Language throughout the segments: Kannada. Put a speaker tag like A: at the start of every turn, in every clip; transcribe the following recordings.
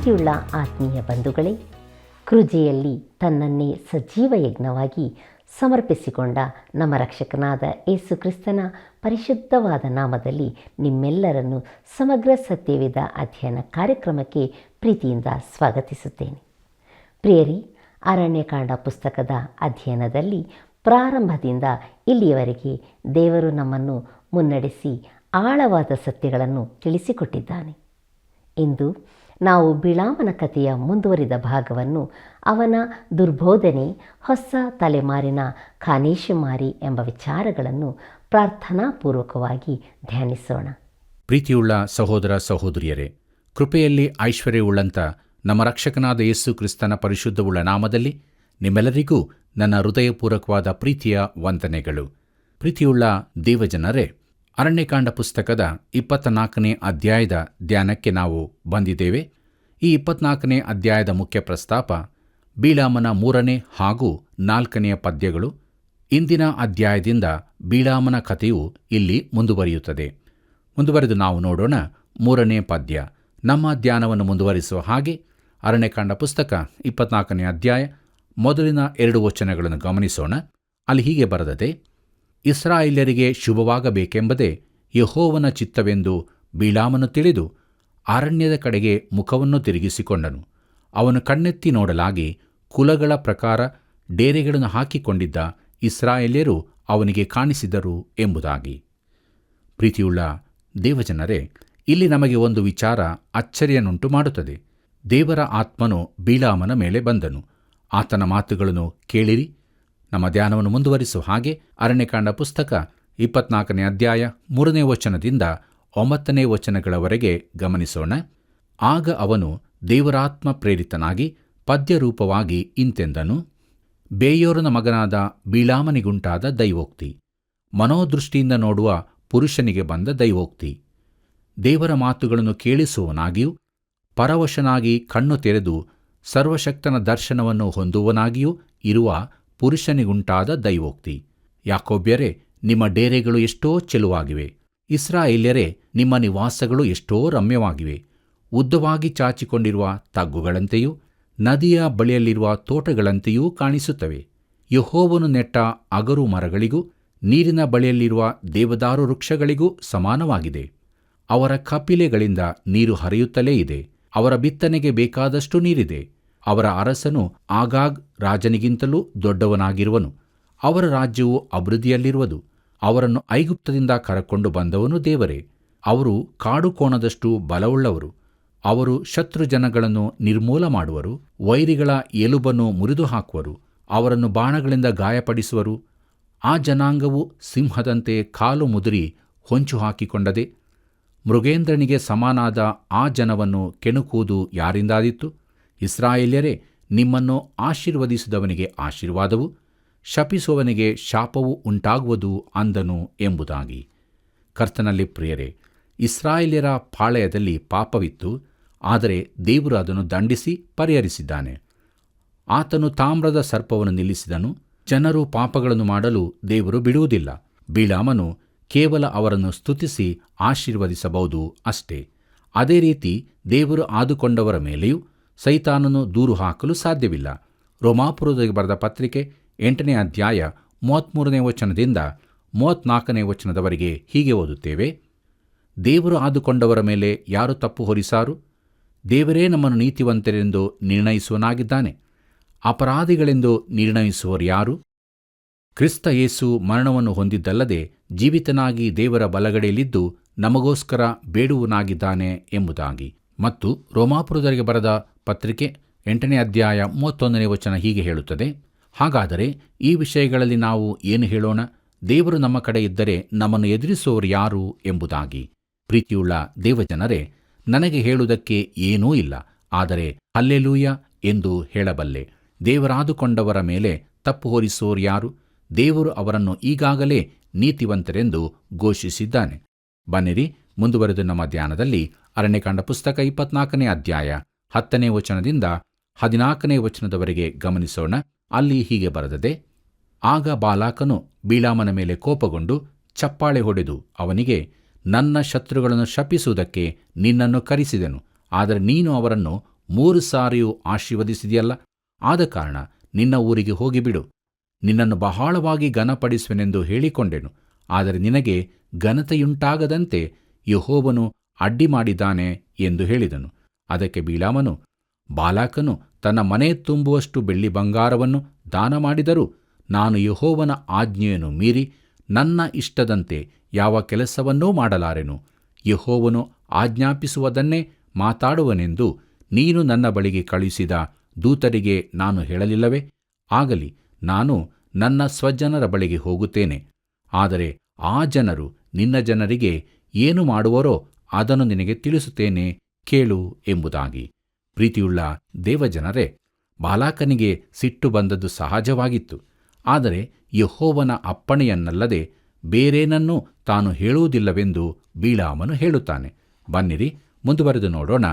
A: ಪ್ರೀತಿಯುಳ್ಳ ಆತ್ಮೀಯ ಬಂಧುಗಳೇ, ಕೃಜೆಯಲ್ಲಿ ತನ್ನನ್ನೇ ಸಜೀವ ಯಜ್ಞವಾಗಿ ಸಮರ್ಪಿಸಿಕೊಂಡ ನಮ್ಮ ರಕ್ಷಕನಾದ ಯೇಸು ಕ್ರಿಸ್ತನ ಪರಿಶುದ್ಧವಾದ ನಾಮದಲ್ಲಿ ನಿಮ್ಮೆಲ್ಲರನ್ನು ಸಮಗ್ರ ಸತ್ಯವೇದ ಅಧ್ಯಯನ ಕಾರ್ಯಕ್ರಮಕ್ಕೆ ಪ್ರೀತಿಯಿಂದ ಸ್ವಾಗತಿಸುತ್ತೇನೆ. ಪ್ರಿಯರಿ, ಅರಣ್ಯಕಾಂಡ ಪುಸ್ತಕದ ಅಧ್ಯಯನದಲ್ಲಿ ಪ್ರಾರಂಭದಿಂದ ಇಲ್ಲಿಯವರೆಗೆ ದೇವರು ನಮ್ಮನ್ನು ಮುನ್ನಡೆಸಿ ಆಳವಾದ ಸತ್ಯಗಳನ್ನು ತಿಳಿಸಿಕೊಟ್ಟಿದ್ದಾನೆ. ಇಂದು ನಾವು ಬಿಳಾಮನ ಕಥೆಯ ಮುಂದುವರಿದ ಭಾಗವನ್ನು, ಅವನ ದುರ್ಬೋಧನೆ, ಹೊಸ ತಲೆಮಾರಿನ ಖಾನೇಶಮಾರಿ ಎಂಬ ವಿಚಾರಗಳನ್ನು ಪ್ರಾರ್ಥನಾಪೂರ್ವಕವಾಗಿ ಧ್ಯಾನಿಸೋಣ.
B: ಪ್ರೀತಿಯುಳ್ಳ ಸಹೋದರ ಸಹೋದರಿಯರೇ, ಕೃಪೆಯಲ್ಲಿ ಐಶ್ವರ್ಯವುಳ್ಳಂಥ ನಮ್ಮ ರಕ್ಷಕನಾದ ಯೇಸು ಕ್ರಿಸ್ತನ ಪರಿಶುದ್ಧವುಳ್ಳ ನಾಮದಲ್ಲಿ ನಿಮ್ಮೆಲ್ಲರಿಗೂ ನನ್ನ ಹೃದಯಪೂರ್ವಕವಾದ ಪ್ರೀತಿಯ ವಂದನೆಗಳು. ಪ್ರೀತಿಯುಳ್ಳ ದೇವಜನರೇ, ಅರಣ್ಯಕಾಂಡ ಪುಸ್ತಕದ 24ನೇ ಅಧ್ಯಾಯದ ಧ್ಯಾನಕ್ಕೆ ನಾವು ಬಂದಿದ್ದೇವೆ. ಈ 24ನೇ ಅಧ್ಯಾಯದ ಮುಖ್ಯ ಪ್ರಸ್ತಾಪ ಬಿಳಾಮನ 3ನೇ ಹಾಗೂ 4ನೆಯ ಪದ್ಯಗಳು. ಇಂದಿನ ಅಧ್ಯಾಯದಿಂದ ಬಿಳಾಮನ ಕಥೆಯು ಇಲ್ಲಿ ಮುಂದುವರಿಯುತ್ತದೆ. ಮುಂದುವರೆದು ನಾವು ನೋಡೋಣ 3ನೇ ಪದ್ಯ. ನಮ್ಮ ಧ್ಯಾನವನ್ನು ಮುಂದುವರಿಸುವ ಹಾಗೆ ಅರಣ್ಯಕಾಂಡ ಪುಸ್ತಕ 24ನೇ ಅಧ್ಯಾಯ ಮೊದಲಿನ 2 ವಚನಗಳನ್ನು ಗಮನಿಸೋಣ. ಅಲ್ಲಿ ಹೀಗೆ ಬರೆದದೆ: ಇಸ್ರಾಯೇಲ್ಯರಿಗೆ ಶುಭವಾಗಬೇಕೆಂಬುದೇ ಯೆಹೋವನ ಚಿತ್ತವೆಂದು ಬಿಳಾಮನು ತಿಳಿದು ಅರಣ್ಯದ ಕಡೆಗೆ ಮುಖವನ್ನು ತಿರುಗಿಸಿಕೊಂಡನು. ಅವನು ಕಣ್ಣೆತ್ತಿ ನೋಡಲಾಗಿ ಕುಲಗಳ ಪ್ರಕಾರ ಡೇರೆಗಳನ್ನು ಹಾಕಿಕೊಂಡಿದ್ದ ಇಸ್ರಾಯೇಲ್ಯರು ಅವನಿಗೆ ಕಾಣಿಸಿದರು ಎಂಬುದಾಗಿ. ಪ್ರೀತಿಯುಳ್ಳ ದೇವಜನರೇ, ಇಲ್ಲಿ ನಮಗೆ ಒಂದು ವಿಚಾರ ಅಚ್ಚರಿಯನ್ನುಂಟು ಮಾಡುತ್ತದೆ. ದೇವರ ಆತ್ಮನು ಬಿಳಾಮನ ಮೇಲೆ ಬಂದನು. ಆತನ ಮಾತುಗಳನ್ನು ಕೇಳಿರಿ. ನಮ್ಮ ಧ್ಯಾನವನ್ನು ಮುಂದುವರಿಸುವ ಹಾಗೆ ಅರಣ್ಯಕಾಂಡ ಪುಸ್ತಕ 24ನೇ ಅಧ್ಯಾಯ 3ನೇ ವಚನದಿಂದ 9ನೇ ವಚನಗಳವರೆಗೆ ಗಮನಿಸೋಣ. ಆಗ ಅವನು ದೇವರಾತ್ಮ ಪ್ರೇರಿತನಾಗಿ ಪದ್ಯರೂಪವಾಗಿ ಇಂತೆಂದನು: ಬೇಯೋರನ ಮಗನಾದ ಬಿಳಾಮನಿಗುಂಟಾದ ದೈವೋಕ್ತಿ, ಮನೋದೃಷ್ಟಿಯಿಂದ ನೋಡುವ ಪುರುಷನಿಗೆ ಬಂದ ದೈವೋಕ್ತಿ. ದೇವರ ಮಾತುಗಳನ್ನು ಕೇಳಿಸುವವನಾಗಿಯೂ ಪರವಶನಾಗಿ ಕಣ್ಣು ತೆರೆದು ಸರ್ವಶಕ್ತನ ದರ್ಶನವನ್ನು ಹೊಂದುವನಾಗಿಯೂ ಇರುವ ಪುರುಷನಿಗುಂಟಾದ ದೈವೋಕ್ತಿ. ಯಾಕೋಬ್ಯರೇ, ನಿಮ್ಮ ಡೇರೆಗಳು ಎಷ್ಟೋ ಚೆಲುವಾಗಿವೆ. ಇಸ್ರಾಯೇಲ್ಯರೇ, ನಿಮ್ಮ ನಿವಾಸಗಳು ಎಷ್ಟೋ ರಮ್ಯವಾಗಿವೆ. ಉದ್ದವಾಗಿ ಚಾಚಿಕೊಂಡಿರುವ ತಗ್ಗುಗಳಂತೆಯೂ ನದಿಯ ಬಳಿಯಲ್ಲಿರುವ ತೋಟಗಳಂತೆಯೂ ಕಾಣಿಸುತ್ತವೆ. ಯೆಹೋವನು ನೆಟ್ಟ ಅಗರು ಮರಗಳಿಗೂ ನೀರಿನ ಬಳಿಯಲ್ಲಿರುವ ದೇವದಾರು ವೃಕ್ಷಗಳಿಗೂ ಸಮಾನವಾಗಿದೆ. ಅವರ ಕಪಿಲೆಗಳಿಂದ ನೀರು ಹರಿಯುತ್ತಲೇ ಇದೆ. ಅವರ ಬಿತ್ತನೆಗೆ ಬೇಕಾದಷ್ಟು ನೀರಿದೆ. ಅವರ ಅರಸನು ಆಗಾಗ್ ರಾಜನಿಗಿಂತಲೂ ದೊಡ್ಡವನಾಗಿರುವನು. ಅವರ ರಾಜ್ಯವು ಅಭಿವೃದ್ಧಿಯಲ್ಲಿರುವುದು. ಅವರನ್ನು ಐಗುಪ್ತದಿಂದ ಕರಕೊಂಡು ಬಂದವನು ದೇವರೇ. ಅವರು ಕಾಡು ಕೋಣದಷ್ಟು ಬಲವುಳ್ಳವರು. ಅವರು ಶತ್ರು ಜನಗಳನ್ನು ನಿರ್ಮೂಲ ಮಾಡುವರು. ವೈರಿಗಳ ಎಲುಬನ್ನು ಮುರಿದು ಹಾಕುವರು. ಅವರನ್ನು ಬಾಣಗಳಿಂದ ಗಾಯಪಡಿಸುವರು. ಆ ಜನಾಂಗವು ಸಿಂಹದಂತೆ ಕಾಲು ಮುದುರಿ ಹೊಂಚು ಹಾಕಿಕೊಂಡದೆ. ಮೃಗೇಂದ್ರನಿಗೆ ಸಮನಾದ ಆ ಜನವನ್ನು ಕೆಣಕುವುದು ಯಾರಿಂದಾದೀತು? ಇಸ್ರಾಯೇಲ್ಯರೇ, ನಿಮ್ಮನ್ನು ಆಶೀರ್ವದಿಸಿದವನಿಗೆ ಆಶೀರ್ವಾದವು, ಶಪಿಸುವವನಿಗೆ ಶಾಪವು ಉಂಟಾಗುವುದು ಅಂದನು ಎಂಬುದಾಗಿ. ಕರ್ತನಲ್ಲಿ ಪ್ರಿಯರೇ, ಇಸ್ರಾಯೇಲ್ಯರ ಪಾಳೆಯದಲ್ಲಿ ಪಾಪವಿತ್ತು, ಆದರೆ ದೇವರು ಅದನ್ನು ದಂಡಿಸಿ ಪರಿಹರಿಸಿದ್ದಾನೆ. ಆತನು ತಾಮ್ರದ ಸರ್ಪವನ್ನು ನಿಲ್ಲಿಸಿದನು. ಜನರು ಪಾಪಗಳನ್ನು ಮಾಡಲು ದೇವರು ಬಿಡುವುದಿಲ್ಲ. ಬಿಳಾಮನು ಕೇವಲ ಅವರನ್ನು ಸ್ತುತಿಸಿ ಆಶೀರ್ವದಿಸಬಹುದು ಅಷ್ಟೇ. ಅದೇ ರೀತಿ ದೇವರು ಆದುಕೊಂಡವರ ಮೇಲೆಯೂ ಸೈತಾನನು ದೂರು ಹಾಕಲು ಸಾಧ್ಯವಿಲ್ಲ. ರೋಮಾಪುರದವರಿಗೆ ಬರೆದ ಪತ್ರಿಕೆ 8ನೇ ಅಧ್ಯಾಯ 33ನೇ ವಚನದಿಂದ 34ನೇ ವಚನದವರೆಗೆ ಹೀಗೆ ಓದುತ್ತೇವೆ: ದೇವರು ಆದುಕೊಂಡವರ ಮೇಲೆ ಯಾರು ತಪ್ಪು ಹೊರಿಸಾರು? ದೇವರೇ ನಮ್ಮನ್ನು ನೀತಿವಂತರೆಂದು ನಿರ್ಣಯಿಸುವನಾಗಿದ್ದಾನೆ. ಅಪರಾಧಿಗಳೆಂದು ನಿರ್ಣಯಿಸುವರು ಯಾರು? ಕ್ರಿಸ್ತ ಯೇಸು ಮರಣವನ್ನು ಹೊಂದಿದ್ದಲ್ಲದೆ ಜೀವಿತನಾಗಿ ದೇವರ ಬಲಗಡೆಯಲ್ಲಿದ್ದು ನಮಗೋಸ್ಕರ ಬೇಡುವನಾಗಿದ್ದಾನೆ ಎಂಬುದಾಗಿ. ಮತ್ತು ರೋಮಾಪುರದವರಿಗೆ ಬರೆದ ಪತ್ರಿಕೆ 8ನೇ ಅಧ್ಯಾಯ 31ನೇ ವಚನ ಹೀಗೆ ಹೇಳುತ್ತದೆ: ಹಾಗಾದರೆ ಈ ವಿಷಯಗಳಲ್ಲಿ ನಾವು ಏನು ಹೇಳೋಣ? ದೇವರು ನಮ್ಮ ಕಡೆ ಇದ್ದರೆ ನಮ್ಮನ್ನು ಎದುರಿಸುವವರು ಯಾರು ಎಂಬುದಾಗಿ. ಪ್ರೀತಿಯುಳ್ಳ ದೇವಜನರೇ, ನನಗೆ ಹೇಳುವುದಕ್ಕೆ ಏನೂ ಇಲ್ಲ, ಆದರೆ ಹಲ್ಲೆಲೂಯ ಎಂದು ಹೇಳಬಲ್ಲೆ. ದೇವರಾದುಕೊಂಡವರ ಮೇಲೆ ತಪ್ಪು ಹೊರಿಸುವವರು ಯಾರು? ದೇವರು ಅವರನ್ನು ಈಗಾಗಲೇ ನೀತಿವಂತರೆಂದು ಘೋಷಿಸಿದ್ದಾನೆ. ಬನ್ನಿರಿ, ಮುಂದುವರೆದು ನಮ್ಮ ಧ್ಯಾನದಲ್ಲಿ ಅರಣ್ಯಕಾಂಡ ಪುಸ್ತಕ 24ನೇ ಅಧ್ಯಾಯ 10ನೇ ವಚನದಿಂದ 14ನೇ ವಚನದವರೆಗೆ ಗಮನಿಸೋಣ. ಅಲ್ಲಿ ಹೀಗೆ ಬರೆದದೆ: ಆಗ ಬಾಲಾಕನು ಬಿಳಾಮನ ಮೇಲೆ ಕೋಪಗೊಂಡು ಚಪ್ಪಾಳೆ ಹೊಡೆದು ಅವನಿಗೆ, ನನ್ನ ಶತ್ರುಗಳನ್ನು ಶಪಿಸುವುದಕ್ಕೆ ನಿನ್ನನ್ನು ಕರೆಸಿದೆನು, ಆದರೆ ನೀನು ಅವರನ್ನು 3 ಸಾರಿಯೂ ಆಶೀರ್ವದಿಸಿದೆಯಲ್ಲ, ಆದ ಕಾರಣ ನಿನ್ನ ಊರಿಗೆ ಹೋಗಿಬಿಡು. ನಿನ್ನನ್ನು ಬಹಳವಾಗಿ ಘನಪಡಿಸುವೆನೆಂದು ಹೇಳಿಕೊಂಡೆನು, ಆದರೆ ನಿನಗೆ ಘನತೆಯುಂಟಾಗದಂತೆ ಯೆಹೋವನು ಅಡ್ಡಿ ಮಾಡಿದ್ದಾನೆ ಎಂದು ಹೇಳಿದನು. ಅದಕ್ಕೆ ಬಿಳಾಮನು, ಬಾಲಾಕನು ತನ್ನ ಮನೆ ತುಂಬುವಷ್ಟು ಬೆಳ್ಳಿ ಬಂಗಾರವನ್ನು ದಾನ ಮಾಡಿದರೂ ನಾನು ಯೆಹೋವನ ಆಜ್ಞೆಯನ್ನು ಮೀರಿ ನನ್ನ ಇಷ್ಟದಂತೆ ಯಾವ ಕೆಲಸವನ್ನೂ ಮಾಡಲಾರೆನು. ಯೆಹೋವನು ಆಜ್ಞಾಪಿಸುವುದನ್ನೇ ಮಾತಾಡುವನೆಂದು ನೀನು ನನ್ನ ಬಳಿಗೆ ಕಳುಹಿಸಿದ ದೂತರಿಗೆ ನಾನು ಹೇಳಲಿಲ್ಲವೇ? ಆಗಲಿ, ನಾನು ನನ್ನ ಸ್ವಜನರ ಬಳಿಗೆ ಹೋಗುತ್ತೇನೆ. ಆದರೆ ಆ ಜನರು ನಿನ್ನ ಜನರಿಗೆ ಏನು ಮಾಡುವರೋ ಅದನ್ನು ನಿನಗೆ ತಿಳಿಸುತ್ತೇನೆ, ಕೇಳು ಎಂಬುದಾಗಿ. ಪ್ರೀತಿಯುಳ್ಳ ದೇವಜನರೇ, ಬಾಲಾಕನಿಗೆ ಸಿಟ್ಟು ಬಂದದ್ದು ಸಹಜವಾಗಿತ್ತು. ಆದರೆ ಯೆಹೋವನ ಅಪ್ಪಣೆಯನ್ನಲ್ಲದೆ ಬೇರೇನನ್ನೂ ತಾನು ಹೇಳುವುದಿಲ್ಲವೆಂದು ಬಿಳಾಮನು ಹೇಳುತ್ತಾನೆ. ಬನ್ನಿರಿ, ಮುಂದುವರೆದು ನೋಡೋಣ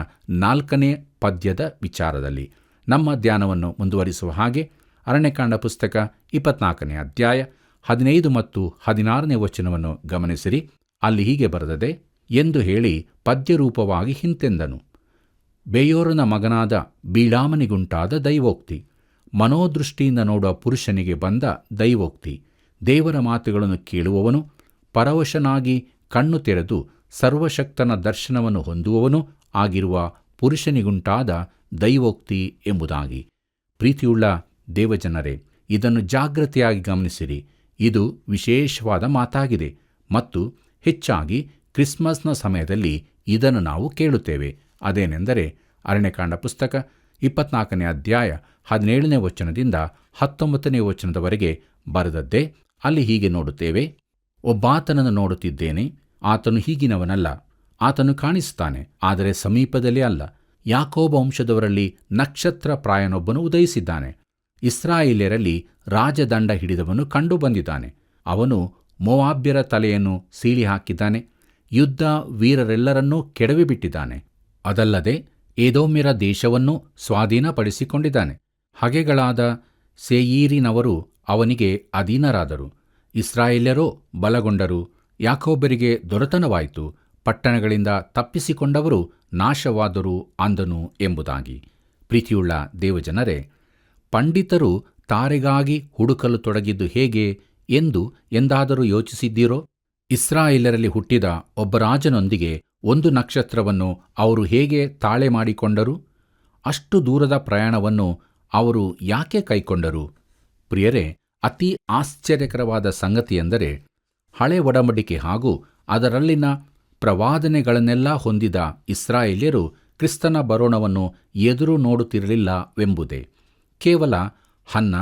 B: 4ನೇ ಪದ್ಯದ ವಿಚಾರದಲ್ಲಿ. ನಮ್ಮ ಧ್ಯಾನವನ್ನು ಮುಂದುವರಿಸುವ ಹಾಗೆ ಅರಣ್ಯಕಾಂಡ ಪುಸ್ತಕ 24ನೇ ಅಧ್ಯಾಯ 15 ಮತ್ತು 16ನೇ ವಚನವನ್ನು ಗಮನಿಸಿರಿ. ಅಲ್ಲಿ ಹೀಗೆ ಬರೆದದೆ ಎಂದು ಹೇಳಿ ಪದ್ಯರೂಪವಾಗಿ ಹಿಂತೆಂದನು. ಬೇಯೋರನ ಮಗನಾದ ಬಿಳಾಮನಿಗುಂಟಾದ ದೈವೋಕ್ತಿ, ಮನೋದೃಷ್ಟಿಯಿಂದ ನೋಡುವ ಪುರುಷನಿಗೆ ಬಂದ ದೈವೋಕ್ತಿ. ದೇವರ ಮಾತುಗಳನ್ನು ಕೇಳುವವನು, ಪರವಶನಾಗಿ ಕಣ್ಣು ತೆರೆದು ಸರ್ವಶಕ್ತನ ದರ್ಶನವನ್ನು ಹೊಂದುವವನು ಆಗಿರುವ ಪುರುಷನಿಗುಂಟಾದ ದೈವೋಕ್ತಿ ಎಂಬುದಾಗಿ. ಪ್ರೀತಿಯುಳ್ಳ ದೇವಜನರೇ, ಇದನ್ನು ಜಾಗ್ರತೆಯಾಗಿ ಗಮನಿಸಿರಿ. ಇದು ವಿಶೇಷವಾದ ಮಾತಾಗಿದೆ ಮತ್ತು ಹೆಚ್ಚಾಗಿ ಕ್ರಿಸ್ಮಸ್ನ ಸಮಯದಲ್ಲಿ ಇದನ್ನು ನಾವು ಕೇಳುತ್ತೇವೆ. ಅದೇನೆಂದರೆ ಅರಣ್ಯಕಾಂಡ ಪುಸ್ತಕ 24ನೇ ಅಧ್ಯಾಯ 17ನೇ ವಚನದಿಂದ 19ನೇ ವಚನದವರೆಗೆ ಬರೆದದ್ದೇ. ಅಲ್ಲಿ ಹೀಗೆ ನೋಡುತ್ತೇವೆ. ಒಬ್ಬಾತನನ್ನು ನೋಡುತ್ತಿದ್ದೇನೆ, ಆತನು ಹೀಗಿನವನಲ್ಲ. ಆತನು ಕಾಣಿಸುತ್ತಾನೆ, ಆದರೆ ಸಮೀಪದಲ್ಲೇ ಅಲ್ಲ. ಯಾಕೋಬ ವಂಶದವರಲ್ಲಿ ನಕ್ಷತ್ರ ಪ್ರಾಯನೊಬ್ಬನು ಉದಯಿಸಿದ್ದಾನೆ. ಇಸ್ರಾಯೇಲ್ಯರಲ್ಲಿ ರಾಜದಂಡ ಹಿಡಿದವನು ಕಂಡು ಬಂದಿದ್ದಾನೆ. ಅವನು ಮೋವಾಬ್ಯರ ತಲೆಯನ್ನು ಸೀಳಿ ಹಾಕಿದ್ದಾನೆ, ಯುದ್ಧ ವೀರರೆಲ್ಲರನ್ನೂ ಕೆಡವಿಬಿಟ್ಟಿದ್ದಾನೆ. ಅದಲ್ಲದೆ ಏದೋಮ್ಯರ ದೇಶವನ್ನು ಸ್ವಾಧೀನಪಡಿಸಿಕೊಂಡಿದ್ದಾನೆ. ಹಗೆಗಳಾದ ಸೇಯೀರಿನವರು ಅವನಿಗೆ ಅಧೀನರಾದರು. ಇಸ್ರಾಯೇಲ್ಯರೋ ಬಲಗೊಂಡರು, ಯಾಕೋಬರಿಗೆ ದೊರೆತನವಾಯಿತು. ಪಟ್ಟಣಗಳಿಂದ ತಪ್ಪಿಸಿಕೊಂಡವರು ನಾಶವಾದರು ಅಂದನು ಎಂಬುದಾಗಿ. ಪ್ರೀತಿಯುಳ್ಳ ದೇವಜನರೇ, ಪಂಡಿತರು ತಾರೆಗಾಗಿ ಹುಡುಕಲು ತೊಡಗಿದ್ದು ಹೇಗೆ ಎಂದು ಎಂದಾದರೂ ಯೋಚಿಸಿದ್ದೀರೋ? ಇಸ್ರಾಯೇಲರಲ್ಲಿ ಹುಟ್ಟಿದ ಒಬ್ಬ ರಾಜನೊಂದಿಗೆ ಒಂದು ನಕ್ಷತ್ರವನ್ನು ಅವರು ಹೇಗೆ ತಾಳೆ ಮಾಡಿಕೊಂಡರು? ಅಷ್ಟು ದೂರದ ಪ್ರಯಾಣವನ್ನು ಅವರು ಯಾಕೆ ಕೈಕೊಂಡರು? ಪ್ರಿಯರೇ, ಅತಿ ಆಶ್ಚರ್ಯಕರವಾದ ಸಂಗತಿಯೆಂದರೆ ಹಳೆ ಒಡಂಬಡಿಕೆ ಹಾಗೂ ಅದರಲ್ಲಿನ ಪ್ರವಾದನೆಗಳನ್ನೆಲ್ಲ ಹೊಂದಿದ ಇಸ್ರಾಯೇಲ್ಯರು ಕ್ರಿಸ್ತನ ಬರೋಣವನ್ನು ಎದುರು ನೋಡುತ್ತಿರಲಿಲ್ಲವೆಂಬುದೇ. ಕೇವಲ ಹನ್ನ,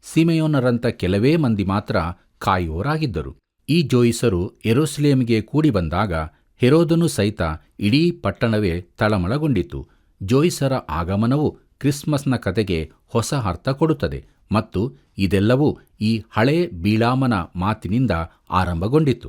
B: ಸಿಮೆಯೋನರಂಥ ಕೆಲವೇ ಮಂದಿ ಮಾತ್ರ ಕಾಯುವವರಾಗಿದ್ದರು. ಈ ಜೋಯಿಸರು ಯೆರೂಸಲೇಮಿಗೆ ಕೂಡಿ ಬಂದಾಗ ಹೆರೋದನು ಸಹಿತ ಇಡೀ ಪಟ್ಟಣವೇ ತಳಮಳಗೊಂಡಿತು. ಜೋಯಿಸರ ಆಗಮನವು ಕ್ರಿಸ್ಮಸ್ನ ಕತೆಗೆ ಹೊಸ ಅರ್ಥ ಕೊಡುತ್ತದೆ ಮತ್ತು ಇದೆಲ್ಲವೂ ಈ ಹಳೇ ಬಿಳಾಮನ ಮಾತಿನಿಂದ ಆರಂಭಗೊಂಡಿತು.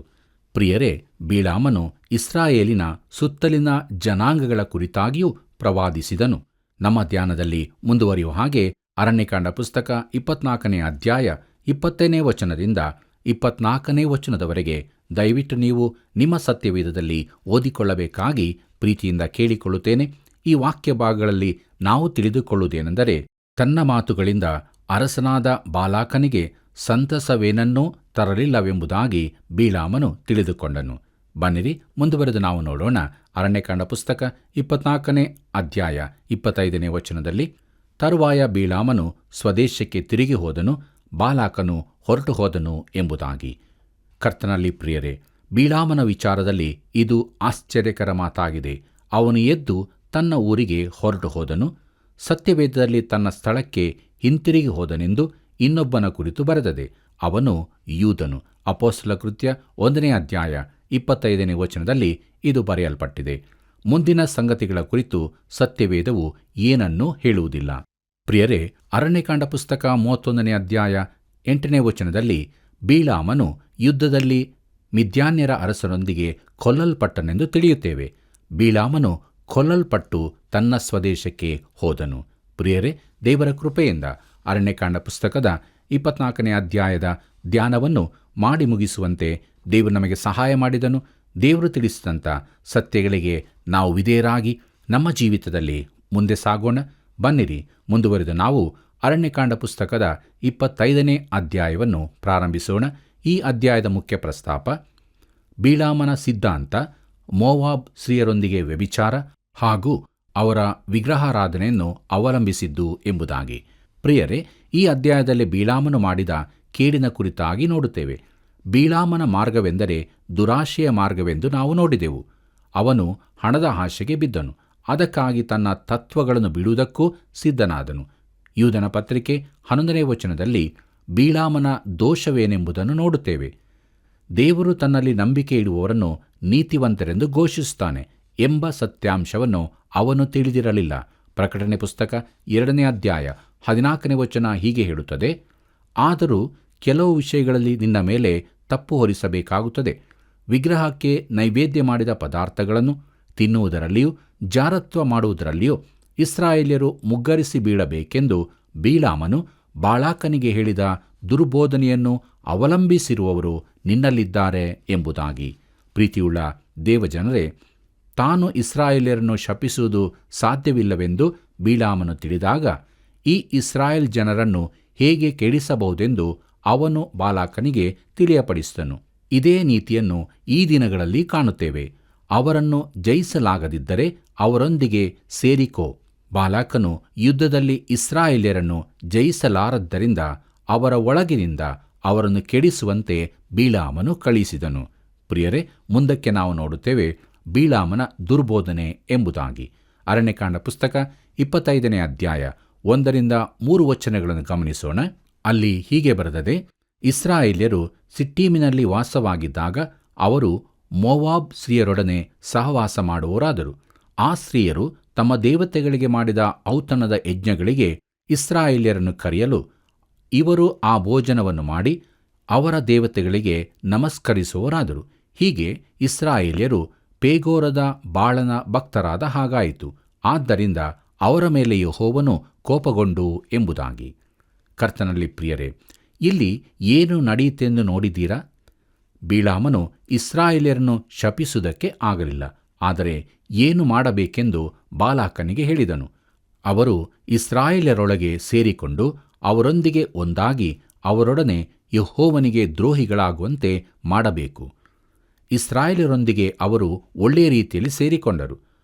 B: ಪ್ರಿಯರೇ, ಬಿಳಾಮನು ಇಸ್ರಾಯೇಲಿನ ಸುತ್ತಲಿನ ಜನಾಂಗಗಳ ಕುರಿತಾಗಿಯೂ ಪ್ರವಾದಿಸಿದನು. ನಮ್ಮ ಧ್ಯಾನದಲ್ಲಿ ಮುಂದುವರಿಯುವ ಹಾಗೆ ಅರಣ್ಯಕಾಂಡ ಪುಸ್ತಕ 24ನೇ ಅಧ್ಯಾಯ 20ನೇ ವಚನದಿಂದ 24ನೇ ವಚನದವರೆಗೆ ದಯವಿಟ್ಟು ನೀವು ನಿಮ್ಮ ಸತ್ಯವೇದದಲ್ಲಿ ಓದಿಕೊಳ್ಳಬೇಕಾಗಿ ಪ್ರೀತಿಯಿಂದ ಕೇಳಿಕೊಳ್ಳುತ್ತೇನೆ. ಈ ವಾಕ್ಯ ಭಾಗಗಳಲ್ಲಿ ನಾವು ತಿಳಿದುಕೊಳ್ಳುವುದೇನೆಂದರೆ, ತನ್ನ ಮಾತುಗಳಿಂದ ಅರಸನಾದ ಬಾಲಾಕನಿಗೆ ಸಂತಸವೇನನ್ನೂ ತರಲಿಲ್ಲವೆಂಬುದಾಗಿ ಬಿಳಾಮನು ತಿಳಿದುಕೊಂಡನು. ಬನ್ನಿರಿ, ಮುಂದುವರೆದು ನಾವು ನೋಡೋಣ. ಅರಣ್ಯಕಾಂಡ ಪುಸ್ತಕ 24ನೇ ಅಧ್ಯಾಯ 25ನೇ ವಚನದಲ್ಲಿ, ತರುವಾಯ ಬಿಳಾಮನು ಸ್ವದೇಶಕ್ಕೆ ತಿರುಗಿ ಹೋದನು, ಬಾಲಾಕನು ಹೊರಟು ಹೋದನು ಎಂಬುದಾಗಿ. ಕರ್ತನಲ್ಲಿ ಪ್ರಿಯರೇ, ಬಿಳಾಮನ ವಿಚಾರದಲ್ಲಿ ಇದು ಆಶ್ಚರ್ಯಕರ ಮಾತಾಗಿದೆ. ಅವನು ಎದ್ದು ತನ್ನ ಊರಿಗೆ ಹೊರಟು ಹೋದನು, ಸತ್ಯವೇದದಲ್ಲಿ ತನ್ನ ಸ್ಥಳಕ್ಕೆ ಹಿಂತಿರುಗಿ ಹೋದನೆಂದು ಇನ್ನೊಬ್ಬನ ಕುರಿತು ಬರೆದದೆ. ಅವನು ಯೂದನು. ಅಪೊಸ್ತಲ ಕೃತ್ಯ 1ನೇ ಅಧ್ಯಾಯ 25ನೇ ವಚನದಲ್ಲಿ ಇದು ಬರೆಯಲ್ಪಟ್ಟಿದೆ. ಮುಂದಿನ ಸಂಗತಿಗಳ ಕುರಿತು ಸತ್ಯವೇದವು ಏನನ್ನೂ ಹೇಳುವುದಿಲ್ಲ. ಪ್ರಿಯರೇ, ಅರಣ್ಯಕಾಂಡ ಪುಸ್ತಕ 31ನೇ ಅಧ್ಯಾಯ 8ನೇ ವಚನದಲ್ಲಿ ಬಿಳಾಮನು ಯುದ್ಧದಲ್ಲಿ ಮಿದ್ಯಾನ್ಯರ ಅರಸನೊಂದಿಗೆ ಕೊಲ್ಲಲ್ಪಟ್ಟನೆಂದು ತಿಳಿಯುತ್ತೇವೆ. ಬಿಳಾಮನು ಕೊಲ್ಲಲ್ಪಟ್ಟು ತನ್ನ ಸ್ವದೇಶಕ್ಕೆ ಹೋದನು. ಪ್ರಿಯರೇ, ದೇವರ ಕೃಪೆಯಿಂದ ಅರಣ್ಯಕಾಂಡ ಪುಸ್ತಕದ 24ನೇ ಅಧ್ಯಾಯದ ಧ್ಯಾನವನ್ನು ಮಾಡಿ ಮುಗಿಸುವಂತೆ ದೇವರು ನಮಗೆ ಸಹಾಯ ಮಾಡಿದನು. ದೇವರು ತಿಳಿಸಿದಂಥ ಸತ್ಯಗಳಿಗೆ ನಾವು ವಿಧೇಯರಾಗಿ ನಮ್ಮ ಜೀವಿತದಲ್ಲಿ ಮುಂದೆ ಸಾಗೋಣ. ಬನ್ನಿರಿ, ಮುಂದುವರಿದ ನಾವು ಅರಣ್ಯಕಾಂಡ ಪುಸ್ತಕದ 25ನೇ ಅಧ್ಯಾಯವನ್ನು ಪ್ರಾರಂಭಿಸೋಣ. ಈ ಅಧ್ಯಾಯದ ಮುಖ್ಯ ಪ್ರಸ್ತಾಪ ಬಿಳಾಮನ ಸಿದ್ಧಾಂತ, ಮೋವಾಬ್ ಸ್ತ್ರೀಯರೊಂದಿಗೆ ವ್ಯಭಿಚಾರ ಹಾಗೂ ಅವರ ವಿಗ್ರಹಾರಾಧನೆಯನ್ನು ಅವಲಂಬಿಸಿದ್ದು ಎಂಬುದಾಗಿ. ಪ್ರಿಯರೇ, ಈ ಅಧ್ಯಾಯದಲ್ಲಿ ಬಿಳಾಮನು ಮಾಡಿದ ಕೇಡಿನ ಕುರಿತಾಗಿ ನೋಡುತ್ತೇವೆ. ಬಿಳಾಮನ ಮಾರ್ಗವೆಂದರೆ ದುರಾಶೆಯ ಮಾರ್ಗವೆಂದು ನಾವು ನೋಡಿದೆವು. ಅವನು ಹಣದ ಆಶೆಗೆ ಬಿದ್ದನು. ಅದಕ್ಕಾಗಿ ತನ್ನ ತತ್ವಗಳನ್ನು ಬಿಡುವುದಕ್ಕೂ ಸಿದ್ಧನಾದನು. ಯೂದನ ಪತ್ರಿಕೆ 11ನೇ ವಚನದಲ್ಲಿ ಬಿಳಾಮನ ದೋಷವೇನೆಂಬುದನ್ನು ನೋಡುತ್ತೇವೆ. ದೇವರು ತನ್ನಲ್ಲಿ ನಂಬಿಕೆ ಇಡುವವರನ್ನು ನೀತಿವಂತರೆಂದು ಘೋಷಿಸುತ್ತಾನೆ ಎಂಬ ಸತ್ಯಾಂಶವನ್ನು ಅವನು ತಿಳಿದಿರಲಿಲ್ಲ. ಪ್ರಕಟಣೆ ಪುಸ್ತಕ 2ನೇ ಅಧ್ಯಾಯ 14ನೇ ವಚನ ಹೀಗೆ ಹೇಳುತ್ತದೆ: ಆದರೂ ಕೆಲವು ವಿಷಯಗಳಲ್ಲಿ ನಿನ್ನ ಮೇಲೆ ತಪ್ಪು ಹೊರಿಸಬೇಕಾಗುತ್ತದೆ. ವಿಗ್ರಹಕ್ಕೆ ನೈವೇದ್ಯ ಮಾಡಿದ ಪದಾರ್ಥಗಳನ್ನು ತಿನ್ನುವುದರಲ್ಲಿಯೂ ಜಾರತ್ವ ಮಾಡುವುದರಲ್ಲಿಯೂ ಇಸ್ರಾಯೇಲ್ಯರು ಮುಗ್ಗರಿಸಿ ಬೀಳಬೇಕೆಂದು ಬಿಳಾಮನು ಬಾಳಾಕನಿಗೆ ಹೇಳಿದ ದುರ್ಬೋಧನೆಯನ್ನು ಅವಲಂಬಿಸಿರುವವರು ನಿನ್ನಲ್ಲಿದ್ದಾರೆ ಎಂಬುದಾಗಿ. ಪ್ರೀತಿಯುಳ್ಳ ದೇವಜನರೇ, ತಾನು ಇಸ್ರಾಯೇಲ್ಯರನ್ನು ಶಪಿಸುವುದು ಸಾಧ್ಯವಿಲ್ಲವೆಂದು ಬಿಳಾಮನು ತಿಳಿದಾಗ ಈ ಇಸ್ರಾಯೇಲ್ ಜನರನ್ನು ಹೇಗೆ ಕೆಡಿಸಬಹುದೆಂದು ಅವನು ಬಾಲಾಕನಿಗೆ ತಿಳಿಯಪಡಿಸಿದನು. ಇದೇ ನೀತಿಯನ್ನು ಈ ದಿನಗಳಲ್ಲಿ ಕಾಣುತ್ತೇವೆ. ಅವರನ್ನು ಜಯಿಸಲಾಗದಿದ್ದರೆ ಅವರೊಂದಿಗೆ ಸೇರಿಕೋ. ಬಾಲಾಕನು ಯುದ್ಧದಲ್ಲಿ ಇಸ್ರಾಯೇಲ್ಯರನ್ನು ಜಯಿಸಲಾರದ್ದರಿಂದ ಅವರ ಒಳಗಿನಿಂದ ಅವರನ್ನು ಕೆಡಿಸುವಂತೆ ಬಿಳಾಮನು ಕಳುಹಿಸಿದನು. ಪ್ರಿಯರೇ, ಮುಂದಕ್ಕೆ ನಾವು ನೋಡುತ್ತೇವೆ ಬಿಳಾಮನ ದುರ್ಬೋಧನೆ ಎಂಬುದಾಗಿ. ಅರಣ್ಯಕಾಂಡ ಪುಸ್ತಕ 25ನೇ ಅಧ್ಯಾಯ 1-3 ವಚನಗಳನ್ನು ಗಮನಿಸೋಣ. ಅಲ್ಲಿ ಹೀಗೆ ಬರೆದದೆ: ಇಸ್ರಾಯೇಲ್ಯರು ಸಿಟ್ಟೀಮಿನಲ್ಲಿ ವಾಸವಾಗಿದ್ದಾಗ ಅವರು ಮೋವಾಬ್ ಸ್ತ್ರೀಯರೊಡನೆ ಸಹವಾಸ ಮಾಡುವವರಾದರು. ಆ ಸ್ತ್ರೀಯರು ತಮ್ಮ ದೇವತೆಗಳಿಗೆ ಮಾಡಿದ ಔತಣದ ಯಜ್ಞಗಳಿಗೆ ಇಸ್ರಾಯೇಲ್ಯರನ್ನು ಕರೆಯಲು ಇವರು ಆ ಭೋಜನವನ್ನು ಮಾಡಿ ಅವರ ದೇವತೆಗಳಿಗೆ ನಮಸ್ಕರಿಸುವವರಾದರು. ಹೀಗೆ ಇಸ್ರಾಯೇಲ್ಯರು ಪೇಗೋರದ ಬಾಳನ ಭಕ್ತರಾದ ಹಾಗಾಯಿತು. ಆದ್ದರಿಂದ ಅವರ ಮೇಲೆ ಯೆಹೋವನು ಕೋಪಗೊಂಡು ಎಂಬುದಾಗಿ. ಕರ್ತನಲ್ಲಿ ಪ್ರಿಯರೇ, ಇಲ್ಲಿ ಏನು ನಡೆಯಿತೆಂದು ನೋಡಿದ್ದೀರಾ? ಬಿಳಾಮನು ಇಸ್ರಾಯೇಲ್ಯರನ್ನು ಶಪಿಸುವುದಕ್ಕೆ ಆಗಲಿಲ್ಲ. ಆದರೆ ಏನು ಮಾಡಬೇಕೆಂದು ಬಾಲಾಕನಿಗೆ ಹೇಳಿದನು. ಅವರು ಇಸ್ರಾಯೇಲ್ಯರೊಳಗೆ ಸೇರಿಕೊಂಡು ಅವರೊಂದಿಗೆ ಒಂದಾಗಿ ಅವರೊಡನೆ ಯೆಹೋವನಿಗೆ ದ್ರೋಹಿಗಳಾಗುವಂತೆ ಮಾಡಬೇಕು. ಇಸ್ರಾಯೇಲ್ಯರೊಂದಿಗೆ ಅವರು ಒಳ್ಳೆಯ ರೀತಿಯಲ್ಲಿ ಸೇರಿಕೊಂಡರು.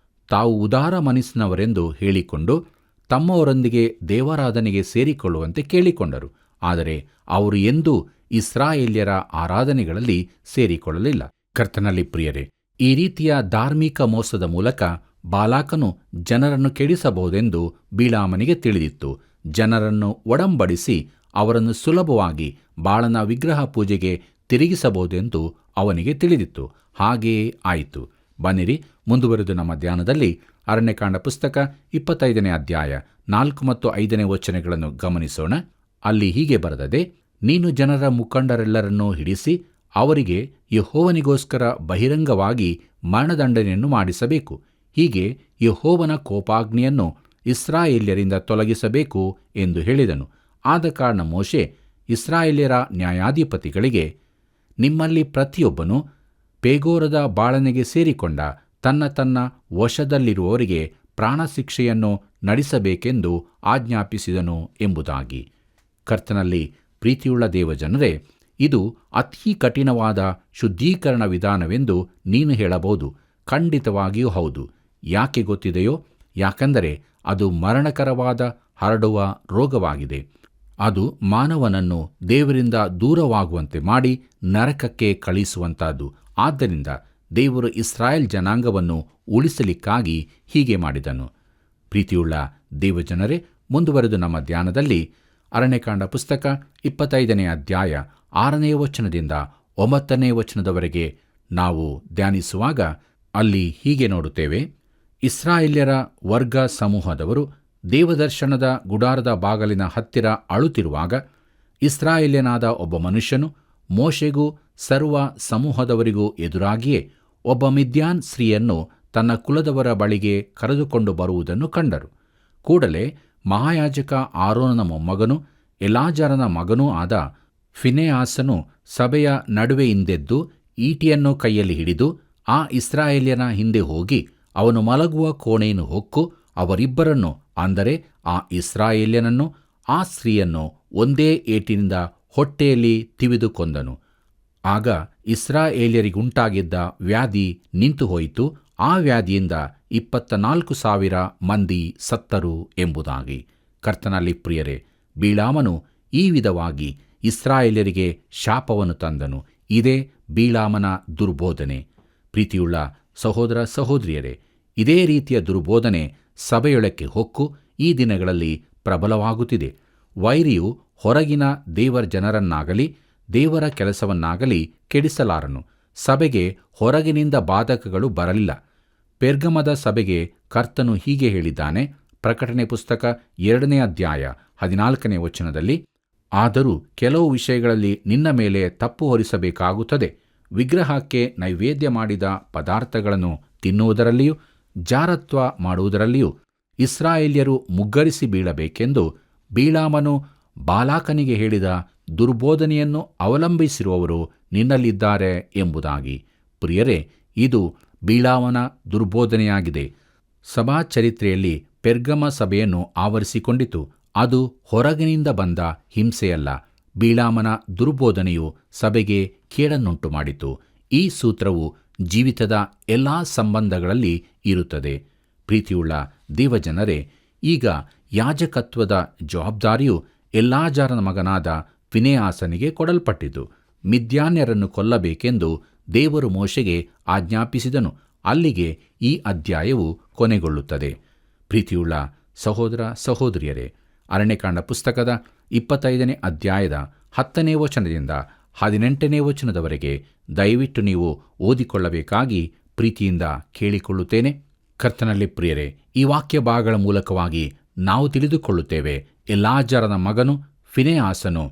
B: ತಾವು ಉದಾರ ಮನಸ್ಸಿನವರೆಂದು ಹೇಳಿಕೊಂಡು ತಮ್ಮವರೊಂದಿಗೆ ದೇವಾರಾಧನೆಗೆ ಸೇರಿಕೊಳ್ಳುವಂತೆ ಕೇಳಿಕೊಂಡರು. ಆದರೆ ಅವರು ಎಂದೂ ಇಸ್ರಾಯೇಲ್ಯರ ಆರಾಧನೆಗಳಲ್ಲಿ ಸೇರಿಕೊಳ್ಳಲಿಲ್ಲ. ಕರ್ತನಲ್ಲಿ ಪ್ರಿಯರೇ, ಈ ರೀತಿಯ ಧಾರ್ಮಿಕ ಮೋಸದ ಮೂಲಕ ಬಾಲಾಕನು ಜನರನ್ನು ಕೆಡಿಸಬಹುದೆಂದು ಬಿಳಾಮನಿಗೆ ತಿಳಿದಿತ್ತು. ಜನರನ್ನು ಒಡಂಬಡಿಸಿ ಅವರನ್ನು ಸುಲಭವಾಗಿ ಬಾಳನ ವಿಗ್ರಹ ಪೂಜೆಗೆ ತಿರುಗಿಸಬಹುದೆಂದು ಅವನಿಗೆ ತಿಳಿದಿತ್ತು. ಹಾಗೆಯೇ ಆಯಿತು. ಬನ್ನಿರಿ, ಮುಂದುವರೆದು ನಮ್ಮ ಧ್ಯಾನದಲ್ಲಿ ಅರಣ್ಯಕಾಂಡ ಪುಸ್ತಕ 25ನೇ ಅಧ್ಯಾಯ 4 ಮತ್ತು 5ನೇ ವಚನಗಳನ್ನು ಗಮನಿಸೋಣ. ಅಲ್ಲಿ ಹೀಗೆ ಬರೆದದೆ: ನೀನು ಜನರ ಮುಖಂಡರೆಲ್ಲರನ್ನೂ ಹಿಡಿಸಿ ಅವರಿಗೆ ಯೆಹೋವನಿಗೋಸ್ಕರ ಬಹಿರಂಗವಾಗಿ ಮರಣದಂಡನೆಯನ್ನು ಮಾಡಿಸಬೇಕು. ಹೀಗೆ ಯೆಹೋವನ ಕೋಪಾಗ್ನಿಯನ್ನು ಇಸ್ರಾಯೇಲ್ಯರಿಂದ ತೊಲಗಿಸಬೇಕು ಎಂದು ಹೇಳಿದನು. ಆದ ಕಾರಣ ಮೋಶೆ ಇಸ್ರಾಯೇಲ್ಯರ ನ್ಯಾಯಾಧಿಪತಿಗಳಿಗೆ, ನಿಮ್ಮಲ್ಲಿ ಪ್ರತಿಯೊಬ್ಬನು ಪೇಗೋರದ ಬಾಳನೆಗೆ ಸೇರಿಕೊಂಡ ತನ್ನ ವಶದಲ್ಲಿರುವವರಿಗೆ ಪ್ರಾಣಶಿಕ್ಷೆಯನ್ನು ನಡೆಸಬೇಕೆಂದು ಆಜ್ಞಾಪಿಸಿದನು ಎಂಬುದಾಗಿ. ಕರ್ತನಲ್ಲಿ ಪ್ರೀತಿಯುಳ್ಳ ದೇವಜನರೇ, ಇದು ಅತೀ ಕಠಿಣವಾದ ಶುದ್ಧೀಕರಣ ವಿಧಾನವೆಂದು ನೀನು ಹೇಳಬಹುದು. ಖಂಡಿತವಾಗಿಯೂ ಹೌದು. ಯಾಕೆ ಗೊತ್ತಿದೆಯೋ? ಯಾಕೆಂದರೆ ಅದು ಮರಣಕರವಾದ ಹರಡುವ ರೋಗವಾಗಿದೆ. ಅದು ಮಾನವನನ್ನು ದೇವರಿಂದ ದೂರವಾಗುವಂತೆ ಮಾಡಿ ನರಕಕ್ಕೆ ಕಳುಹಿಸುವಂತಹದ್ದು. ಆದ್ದರಿಂದ ದೇವರು ಇಸ್ರಾಯೇಲ್ ಜನಾಂಗವನ್ನು ಉಳಿಸಲಿಕ್ಕಾಗಿ ಹೀಗೆ ಮಾಡಿದನು. ಪ್ರೀತಿಯುಳ್ಳ ದೇವಜನರೇ, ಮುಂದುವರೆದು ನಮ್ಮ ಧ್ಯಾನದಲ್ಲಿ ಅರಣ್ಯಕಾಂಡ ಪುಸ್ತಕ 25ನೇ ಅಧ್ಯಾಯ 6ನೇ ವಚನದಿಂದ 9ನೇ ವಚನದವರೆಗೆ ನಾವು ಧ್ಯಾನಿಸುವಾಗ ಅಲ್ಲಿ ಹೀಗೆ ನೋಡುತ್ತೇವೆ: ಇಸ್ರಾಯೇಲ್ಯರ ವರ್ಗ ಸಮೂಹದವರು ದೇವದರ್ಶನದ ಗುಡಾರದ ಬಾಗಿಲಿನ ಹತ್ತಿರ ಅಳುತ್ತಿರುವಾಗ ಇಸ್ರಾಯೇಲ್ಯನಾದ ಒಬ್ಬ ಮನುಷ್ಯನು ಮೋಶೆಗೂ ಸರ್ವ ಸಮೂಹದವರಿಗೂ ಎದುರಾಗಿಯೇ ಒಬ್ಬ ಮಿದ್ಯಾನ್ ಸ್ತ್ರೀಯನ್ನು ತನ್ನ ಕುಲದವರ ಬಳಿಗೆ ಕರೆದುಕೊಂಡು ಬರುವುದನ್ನು ಕಂಡರು. ಕೂಡಲೇ ಮಹಾಯಾಜಕ ಆರೋನನ ಮೊಮ್ಮಗನೂ ಎಲಾಜಾರನ ಮಗನೂ ಆದ ಫಿನೆಹಾಸನು ಸಭೆಯ ನಡುವೆಯಿಂದೆದ್ದು ಈಟಿಯನ್ನು ಕೈಯಲ್ಲಿ ಹಿಡಿದು ಆ ಇಸ್ರಾಯೇಲ್ಯನ ಹಿಂದೆ ಹೋಗಿ ಅವನು ಮಲಗುವ ಕೋಣೆಯನ್ನು ಹೊಕ್ಕು ಅವರಿಬ್ಬರನ್ನು, ಅಂದರೆ ಆ ಇಸ್ರಾಯೇಲ್ಯನನ್ನು ಆ ಸ್ತ್ರೀಯನ್ನು ಒಂದೇ ಏಟಿನಿಂದ ಹೊಟ್ಟೆಯಲ್ಲಿ ತಿವಿದು ಕೊಂದನು. ಆಗ ಇಸ್ರಾಯೇಲ್ಯರಿಗುಂಟಾಗಿದ್ದ ವ್ಯಾಧಿ ನಿಂತು ಹೋಯಿತು. ಆ ವ್ಯಾಧಿಯಿಂದ 24,000 ಮಂದಿ ಸತ್ತರು ಎಂಬುದಾಗಿ. ಕರ್ತನಲ್ಲಿ ಪ್ರಿಯರೇ, ಬಿಳಾಮನು ಈ ವಿಧವಾಗಿ ಇಸ್ರಾಯೇಲ್ಯರಿಗೆ ಶಾಪವನ್ನು ತಂದನು. ಇದೇ ಬಿಳಾಮನ ದುರ್ಬೋಧನೆ. ಪ್ರೀತಿಯುಳ್ಳ ಸಹೋದರ ಸಹೋದರಿಯರೇ, ಇದೇ ರೀತಿಯ ದುರ್ಬೋಧನೆ ಸಭೆಯೊಳಕ್ಕೆ ಹೊಕ್ಕು ಈ ದಿನಗಳಲ್ಲಿ ಪ್ರಬಲವಾಗುತ್ತಿದೆ. ವೈರಿಯು ಹೊರಗಿನ ದೇವರ ಜನರನ್ನಾಗಲಿ ದೇವರ ಕೆಲಸವನ್ನಾಗಲಿ ಕೆಡಿಸಲಾರನು. ಸಭೆಗೆ ಹೊರಗಿನಿಂದ ಬಾಧಕಗಳು ಬರಲಿಲ್ಲ. ಪೆರ್ಗಮದ ಸಭೆಗೆ ಕರ್ತನು ಹೀಗೆ ಹೇಳಿದ್ದಾನೆ. ಪ್ರಕಟಣೆ ಪುಸ್ತಕ 2ನೇ ಅಧ್ಯಾಯ 14ನೇ ವಚನದಲ್ಲಿ, ಆದರೂ ಕೆಲವು ವಿಷಯಗಳಲ್ಲಿ ನಿನ್ನ ಮೇಲೆ ತಪ್ಪು ಹೊರಿಸಬೇಕಾಗುತ್ತದೆ. ವಿಗ್ರಹಕ್ಕೆ ನೈವೇದ್ಯ ಮಾಡಿದ ಪದಾರ್ಥಗಳನ್ನು ತಿನ್ನುವುದರಲ್ಲಿಯೂ ಜಾರತ್ವ ಮಾಡುವುದರಲ್ಲಿಯೂ ಇಸ್ರಾಯೇಲ್ಯರು ಮುಗ್ಗರಿಸಿ ಬೀಳಬೇಕೆಂದು ಬಿಳಾಮನು ಬಾಲಾಕನಿಗೆ ಹೇಳಿದ ದುರ್ಬೋಧನೆಯನ್ನು ಅವಲಂಬಿಸಿರುವವರು ನಿನ್ನಲ್ಲಿದ್ದಾರೆ ಎಂಬುದಾಗಿ. ಪ್ರಿಯರೇ, ಇದು ಬಿಳಾಮನ ದುರ್ಬೋಧನೆಯಾಗಿದೆ. ಸಭಾಚರಿತ್ರೆಯಲ್ಲಿ ಪೆರ್ಗಮ ಸಭೆಯನ್ನು ಆವರಿಸಿಕೊಂಡಿತು. ಅದು ಹೊರಗಿನಿಂದ ಬಂದ ಹಿಂಸೆಯಲ್ಲ. ಬಿಳಾಮನ ದುರ್ಬೋಧನೆಯು ಸಭೆಗೆ ಕೇಡನ್ನುಂಟು ಮಾಡಿತು. ಈ ಸೂತ್ರವು ಜೀವಿತದ ಎಲ್ಲ ಸಂಬಂಧಗಳಲ್ಲಿ ಇರುತ್ತದೆ. ಪ್ರೀತಿಯುಳ್ಳ ದೇವಜನರೇ, ಈಗ ಯಾಜಕತ್ವದ ಜವಾಬ್ದಾರಿಯು ಎಲ್ಲಾಜಾರನ ಮಗನಾದ ಫಿನೆಹಾಸನಿಗೆ ಕೊಡಲ್ಪಟ್ಟಿತು. ಮಿದ್ಯಾನ್ಯರನ್ನು ಕೊಲ್ಲಬೇಕೆಂದು ದೇವರು ಮೋಶೆಗೆ ಆಜ್ಞಾಪಿಸಿದನು. ಅಲ್ಲಿಗೆ ಈ ಅಧ್ಯಾಯವು ಕೊನೆಗೊಳ್ಳುತ್ತದೆ. ಪ್ರೀತಿಯುಳ್ಳ ಸಹೋದರ ಸಹೋದರಿಯರೇ, ಅರಣ್ಯಕಾಂಡ ಪುಸ್ತಕದ 25ನೇ ಅಧ್ಯಾಯದ 10ನೇ ವಚನದಿಂದ 18ನೇ ವಚನದವರೆಗೆ ದಯವಿಟ್ಟು ನೀವು ಓದಿಕೊಳ್ಳಬೇಕಾಗಿ ಪ್ರೀತಿಯಿಂದ ಕೇಳಿಕೊಳ್ಳುತ್ತೇನೆ. ಕರ್ತನಲ್ಲಿ ಪ್ರಿಯರೇ, ಈ ವಾಕ್ಯ ಭಾಗಗಳ ಮೂಲಕವಾಗಿ ನಾವು ತಿಳಿದುಕೊಳ್ಳುತ್ತೇವೆ, ಎಲ್ಲಾಜಾರನ ಮಗನು ಫಿನೆಹಾಸನು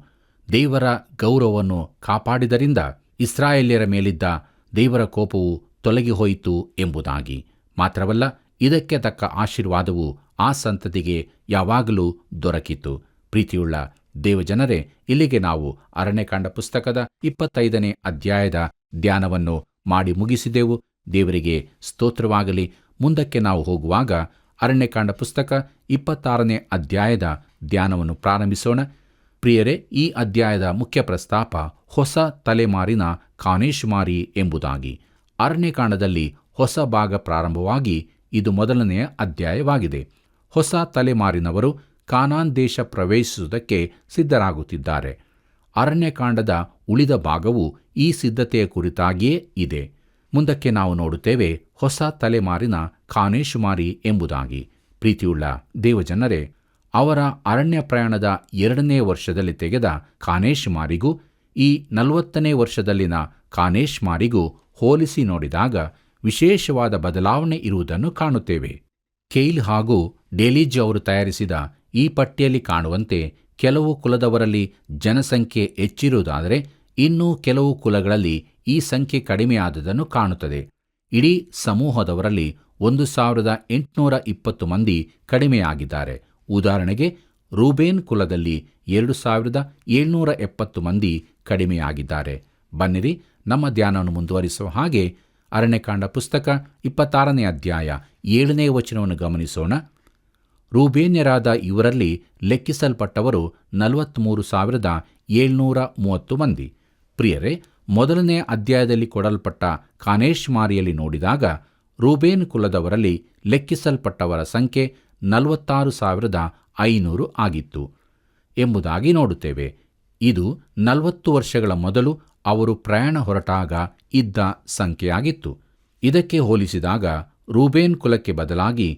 B: ದೇವರ ಗೌರವವನ್ನು ಕಾಪಾಡಿದರಿಂದ ಇಸ್ರಾಯೇಲ್ಯರ ಮೇಲಿದ್ದ ದೇವರ ಕೋಪವು ತೊಲಗಿ ಹೋಯಿತು ಎಂಬುದಾಗಿ. ಮಾತ್ರವಲ್ಲ, ಇದಕ್ಕೆ ತಕ್ಕ ಆಶೀರ್ವಾದವು ಆ ಸಂತತಿಗೆ ಯಾವಾಗಲೂ ದೊರಕಿತು. ಪ್ರೀತಿಯುಳ್ಳ ದೇವಜನರೇ, ಇಲ್ಲಿಗೆ ನಾವು ಅರಣ್ಯಕಾಂಡ ಪುಸ್ತಕದ 25ನೇ ಅಧ್ಯಾಯದ ಧ್ಯಾನವನ್ನು ಮಾಡಿ ಮುಗಿಸಿದೆವು. ದೇವರಿಗೆ ಸ್ತೋತ್ರವಾಗಲಿ. ಮುಂದಕ್ಕೆ ನಾವು ಹೋಗುವಾಗ ಅರಣ್ಯಕಾಂಡ ಪುಸ್ತಕ 26ನೇ ಅಧ್ಯಾಯದ ಧ್ಯಾನವನ್ನು ಪ್ರಾರಂಭಿಸೋಣ. ಪ್ರಿಯರೇ, ಈ ಅಧ್ಯಾಯದ ಮುಖ್ಯ ಪ್ರಸ್ತಾಪ ಹೊಸ ತಲೆಮಾರಿನ ಕಾನೇಶುಮಾರಿ ಎಂಬುದಾಗಿ. ಅರಣ್ಯಕಾಂಡದಲ್ಲಿ ಹೊಸ ಭಾಗ ಪ್ರಾರಂಭವಾಗಿ ಇದು ಮೊದಲನೆಯ ಅಧ್ಯಾಯವಾಗಿದೆ. ಹೊಸ ತಲೆಮಾರಿನವರು ಕಾನಾನ್ ದೇಶ ಪ್ರವೇಶಿಸುವುದಕ್ಕೆ ಸಿದ್ಧರಾಗುತ್ತಿದ್ದಾರೆ. ಅರಣ್ಯಕಾಂಡದ ಉಳಿದ ಭಾಗವು ಈ ಸಿದ್ಧತೆಯ ಕುರಿತಾಗಿಯೇ ಇದೆ. ಮುಂದಕ್ಕೆ ನಾವು ನೋಡುತ್ತೇವೆ ಹೊಸ ತಲೆಮಾರಿನ ಕಾನೇಶುಮಾರಿ ಎಂಬುದಾಗಿ. ಪ್ರೀತಿಯುಳ್ಳ ದೇವಜನರೇ, ಅವರ ಅರಣ್ಯ ಪ್ರಯಾಣದ 2ನೇ ವರ್ಷದಲ್ಲಿ ತೆಗೆದ ಕಾನೇಶುಮಾರಿಗೂ ಈ 40ನೇ ವರ್ಷದಲ್ಲಿನ ಕಾನೇಶುಮಾರಿಗೂ ಹೋಲಿಸಿ ನೋಡಿದಾಗ ವಿಶೇಷವಾದ ಬದಲಾವಣೆ ಇರುವುದನ್ನು ಕಾಣುತ್ತೇವೆ. ಕೆಯ್ಲ್ ಹಾಗೂ ಡೆಲೀಜ್ ಅವರು ತಯಾರಿಸಿದ ಈ ಪಟ್ಟಿಯಲ್ಲಿ ಕಾಣುವಂತೆ ಕೆಲವು ಕುಲದವರಲ್ಲಿ ಜನಸಂಖ್ಯೆ ಹೆಚ್ಚಿರುವುದಾದರೆ ಇನ್ನೂ ಕೆಲವು ಕುಲಗಳಲ್ಲಿ ಈ ಸಂಖ್ಯೆ ಕಡಿಮೆಯಾದುದನ್ನು ಕಾಣುತ್ತದೆ. ಇಡೀ ಸಮೂಹದವರಲ್ಲಿ 1820 ಮಂದಿ ಕಡಿಮೆಯಾಗಿದ್ದಾರೆ. ಉದಾಹರಣೆಗೆ, ರೂಬೇನ್ ಕುಲದಲ್ಲಿ 2770 ಮಂದಿ ಕಡಿಮೆಯಾಗಿದ್ದಾರೆ. ಬನ್ನಿರಿ, ನಮ್ಮ ಧ್ಯಾನವನ್ನು ಮುಂದುವರಿಸುವ ಹಾಗೆ ಅರಣ್ಯಕಾಂಡ ಪುಸ್ತಕ 26ನೇ ಅಧ್ಯಾಯ 7ನೇ ವಚನವನ್ನು ಗಮನಿಸೋಣ. ರೂಬೇನ್ಯರಾದ ಇವರಲ್ಲಿ ಲೆಕ್ಕಿಸಲ್ಪಟ್ಟವರು 43,730 ಮಂದಿ. ಪ್ರಿಯರೇ, ಮೊದಲನೇ ಅಧ್ಯಾಯದಲ್ಲಿ ಕೊಡಲ್ಪಟ್ಟ ಕಾನೇಶುಮಾರಿಯಲ್ಲಿ ನೋಡಿದಾಗ ರೂಬೇನ್ ಕುಲದವರಲ್ಲಿ ಲೆಕ್ಕಿಸಲ್ಪಟ್ಟವರ ಸಂಖ್ಯೆ 46,500 ಆಗಿತ್ತು ಎಂಬುದಾಗಿ ನೋಡುತ್ತೇವೆ. ಇದು 40 ವರ್ಷಗಳ ಮೊದಲು ಅವರು ಪ್ರಯಾಣ ಹೊರಟಾಗ ಇದ್ದ ಸಂಖ್ಯೆಯಾಗಿತ್ತು. ಇದಕ್ಕೆ ಹೋಲಿಸಿದಾಗ ರೂಬೇನ್ ಕುಲಕ್ಕೆ ಬದಲಾಗಿ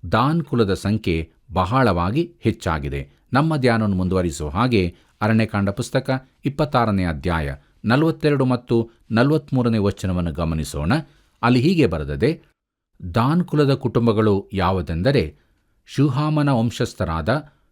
B: ದಾನ್ ಕುಲದ ಸಂಖ್ಯೆ ಬಹಳವಾಗಿ ಹೆಚ್ಚಾಗಿದೆ. ನಮ್ಮ ಧ್ಯಾನವನ್ನು ಮುಂದುವರಿಸುವ ಹಾಗೆ ಅರಣ್ಯಕಾಂಡ ಪುಸ್ತಕ 26ನೇ ಅಧ್ಯಾಯ 42 ಮತ್ತು 43ನೇ ವಚನವನ್ನು ಗಮನಿಸೋಣ. ಅಲ್ಲಿ ಹೀಗೆ ಬರೆದದೆ, ದಾನ್ ಕುಲದ ಕುಟುಂಬಗಳು ಯಾವುದೆಂದರೆ ಶೂಹಾಮನ ವಂಶಸ್ಥರಾದ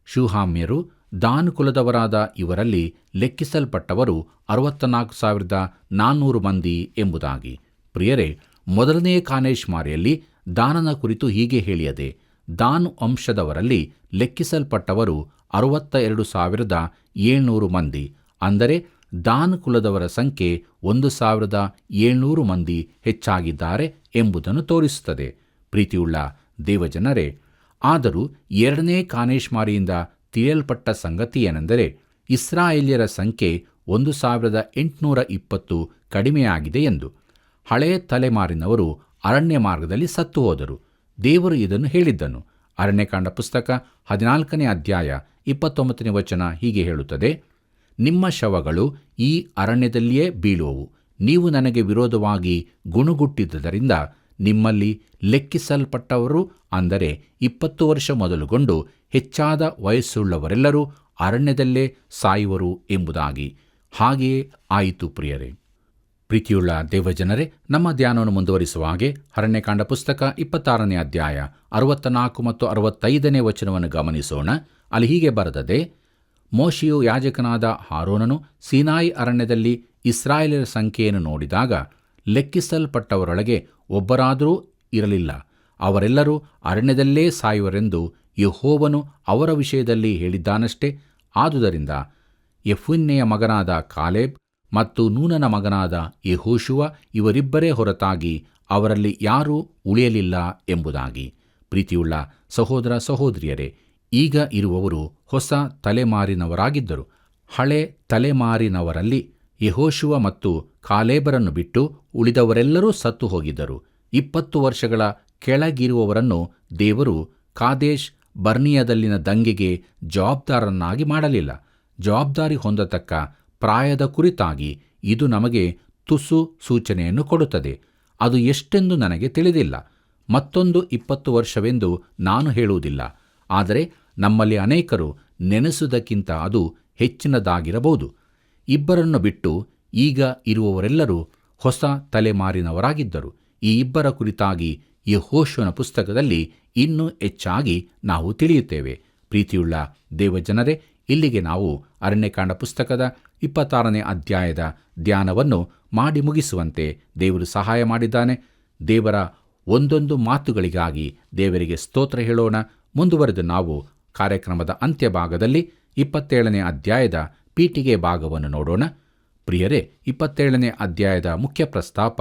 B: ಶೂಹಾಮ್ಯರು. ದಾನ್ ಕುಲದವರಾದ ಇವರಲ್ಲಿ ಲೆಕ್ಕಿಸಲ್ಪಟ್ಟವರು 64,400 ಮಂದಿ ಎಂಬುದಾಗಿ. ಪ್ರಿಯರೇ, ಮೊದಲನೇ ಕಾನೇಶುಮಾರಿಯಲ್ಲಿ ದಾನನ ಕುರಿತು ಹೀಗೆ ಹೇಳಿಯದೆ, ದಾನ್ ವಂಶದವರಲ್ಲಿ ಲೆಕ್ಕಿಸಲ್ಪಟ್ಟವರು 62,700 ಮಂದಿ, ಅಂದರೆ ದಾನ್ ಕುಲದವರ ಸಂಖ್ಯೆ 1,700 ಮಂದಿ ಹೆಚ್ಚಾಗಿದ್ದಾರೆ ಎಂಬುದನ್ನು ತೋರಿಸುತ್ತದೆ. ಪ್ರೀತಿಯುಳ್ಳ ದೇವಜನರೇ, ಆದರೂ ಎರಡನೇ ಕಾನೇಶ್ಮಾರಿಯಿಂದ ತಿಳಿಯಲ್ಪಟ್ಟ ಸಂಗತಿ ಏನೆಂದರೆ ಇಸ್ರಾಯೇಲ್ಯರ ಸಂಖ್ಯೆ 1820 ಕಡಿಮೆಯಾಗಿದೆ ಎಂದು. ಹಳೆಯ ತಲೆಮಾರಿನವರು ಅರಣ್ಯ ಮಾರ್ಗದಲ್ಲಿ ಸತ್ತು ಹೋದರು. ದೇವರು ಇದನ್ನು ಹೇಳಿದ್ದನು. ಅರಣ್ಯಕಾಂಡ ಪುಸ್ತಕ 14ನೇ ಅಧ್ಯಾಯ 29ನೇ ವಚನ ಹೀಗೆ ಹೇಳುತ್ತದೆ, ನಿಮ್ಮ ಶವಗಳು ಈ ಅರಣ್ಯದಲ್ಲಿಯೇ ಬೀಳುವವು. ನೀವು ನನಗೆ ವಿರೋಧವಾಗಿ ಗುಣುಗುಟ್ಟಿದ್ದರಿಂದ ನಿಮ್ಮಲ್ಲಿ ಲೆಕ್ಕಿಸಲ್ಪಟ್ಟವರು, ಅಂದರೆ 20 ವರ್ಷ ಮೊದಲುಗೊಂಡು ಹೆಚ್ಚಾದ ವಯಸ್ಸುಳ್ಳವರೆಲ್ಲರೂ ಅರಣ್ಯದಲ್ಲೇ ಸಾಯುವರು ಎಂಬುದಾಗಿ. ಹಾಗೆಯೇ ಆಯಿತು ಪ್ರಿಯರೇ. ಪ್ರೀತಿಯುಳ್ಳ ದೇವಜನರೇ, ನಮ್ಮ ಧ್ಯಾನವನ್ನು ಮುಂದುವರಿಸುವ ಹಾಗೆ ಅರಣ್ಯಕಾಂಡ ಪುಸ್ತಕ 26ನೇ ಅಧ್ಯಾಯ 64 ಮತ್ತು 65ನೇ ವಚನವನ್ನು ಗಮನಿಸೋಣ. ಅಲ್ಲಿ ಹೀಗೆ ಬರೆದದೆ, ಮೋಶೆಯು ಯಾಜಕನಾದ ಆರೋನನು ಸೀನಾಯಿ ಅರಣ್ಯದಲ್ಲಿ ಇಸ್ರಾಯೇಲರ ಸಂಖ್ಯೆಯನ್ನು ನೋಡಿದಾಗ ಲೆಕ್ಕಿಸಲ್ಪಟ್ಟವರೊಳಗೆ ಒಬ್ಬರಾದರೂ ಇರಲಿಲ್ಲ. ಅವರೆಲ್ಲರೂ ಅರಣ್ಯದಲ್ಲೇ ಸಾಯುವರೆಂದು ಯೆಹೋವನು ಅವರ ವಿಷಯದಲ್ಲಿ ಹೇಳಿದ್ದಾನಷ್ಟೇ. ಆದುದರಿಂದ ಯೆಫುನ್ನೆಯ ಮಗನಾದ ಕಾಲೇಬ್ ಮತ್ತು ನೂನನ ಮಗನಾದ ಯೆಹೋಶುವ ಇವರಿಬ್ಬರೇ ಹೊರತಾಗಿ ಅವರಲ್ಲಿ ಯಾರೂ ಉಳಿಯಲಿಲ್ಲ ಎಂಬುದಾಗಿ. ಪ್ರೀತಿಯುಳ್ಳ ಸಹೋದರ ಸಹೋದರಿಯರೇ, ಈಗ ಇರುವವರು ಹೊಸ ತಲೆಮಾರಿನವರಾಗಿದ್ದರು. ಹಳೆ ತಲೆಮಾರಿನವರಲ್ಲಿ ಯೆಹೋಶುವ ಮತ್ತು ಕಾಲೇಬರನ್ನು ಬಿಟ್ಟು ಉಳಿದವರೆಲ್ಲರೂ ಸತ್ತು ಹೋಗಿದ್ದರು. 20 ವರ್ಷಗಳ ಕೆಳಗಿರುವವರನ್ನು ದೇವರು ಕಾದೇಶ್ ಬರ್ನಿಯದಲ್ಲಿನ ದಂಗೆಗೆ ಜವಾಬ್ದಾರನಾಗಿ ಮಾಡಲಿಲ್ಲ. ಜವಾಬ್ದಾರಿ ಹೊಂದತಕ್ಕ ಪ್ರಾಯದ ಕುರಿತಾಗಿ ಇದು ನಮಗೆ ತುಸು ಸೂಚನೆಯನ್ನು ಕೊಡುತ್ತದೆ. ಅದು ಎಷ್ಟೆಂದು ನನಗೆ ತಿಳಿದಿಲ್ಲ. ಮತ್ತೊಂದು 20 ವರ್ಷವೆಂದು ನಾನು ಹೇಳುವುದಿಲ್ಲ. ಆದರೆ ನಮ್ಮಲ್ಲಿ ಅನೇಕರು ನೆನೆಸುವುದಕ್ಕಿಂತ ಅದು ಹೆಚ್ಚಿನದಾಗಿರಬಹುದು. ಇಬ್ಬರನ್ನು ಬಿಟ್ಟು ಈಗ ಇರುವವರೆಲ್ಲರೂ ಹೊಸ ತಲೆಮಾರಿನವರಾಗಿದ್ದರು. ಈ ಇಬ್ಬರ ಕುರಿತಾಗಿ ಯೆಹೋಶುವನ ಪುಸ್ತಕದಲ್ಲಿ ಇನ್ನೂ ಹೆಚ್ಚಾಗಿ ನಾವು ತಿಳಿಯುತ್ತೇವೆ. ಪ್ರೀತಿಯುಳ್ಳ ದೇವಜನರೇ, ಇಲ್ಲಿಗೆ ನಾವು ಅರಣ್ಯಕಾಂಡ ಪುಸ್ತಕದ 26ನೇ ಅಧ್ಯಾಯದ ಧ್ಯಾನವನ್ನು ಮಾಡಿ ಮುಗಿಸುವಂತೆ ದೇವರು ಸಹಾಯ ಮಾಡಿದ್ದಾನೆ. ದೇವರ ಒಂದೊಂದು ಮಾತುಗಳಿಗಾಗಿ ದೇವರಿಗೆ ಸ್ತೋತ್ರ ಹೇಳೋಣ. ಮುಂದುವರೆದು ನಾವು ಕಾರ್ಯಕ್ರಮದ ಅಂತ್ಯಭಾಗದಲ್ಲಿ 27ನೇ ಅಧ್ಯಾಯದ ಪೀಠಿಗೆ ಭಾಗವನ್ನು ನೋಡೋಣ. ಪ್ರಿಯರೇ, 27ನೇ ಅಧ್ಯಾಯದ ಮುಖ್ಯ ಪ್ರಸ್ತಾಪ